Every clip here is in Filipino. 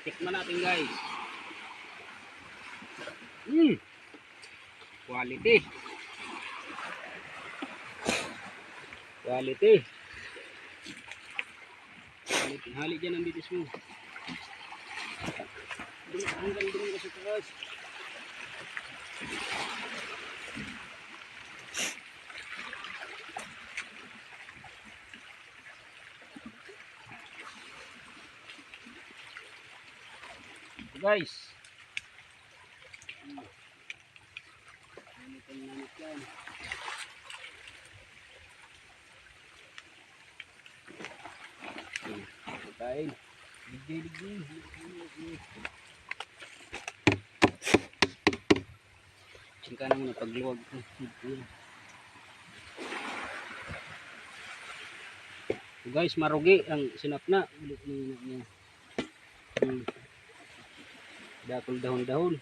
Tikman natin guys. Quality. Quality. Quality. Hali dyan ang bitis mo. Hanggang doon ka sa taas. Guys. Nanit yan. Kain. Digdi. Singka na muna pagluwag. So guys, marugi ang sinap na. Dakol dahon-dahon.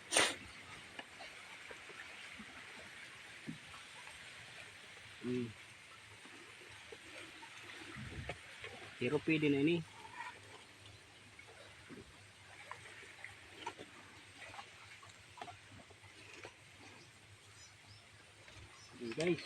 Pero pwede na ini. Guys.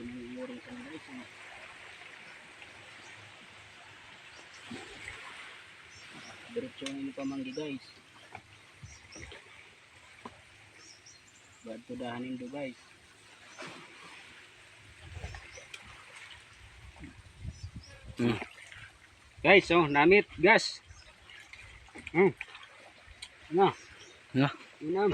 Inurong sa guys. Diretso ini pamanggi guys. Ba't dahanin do guys. Guys, oh, namit gas. Ano? Nah. Inam.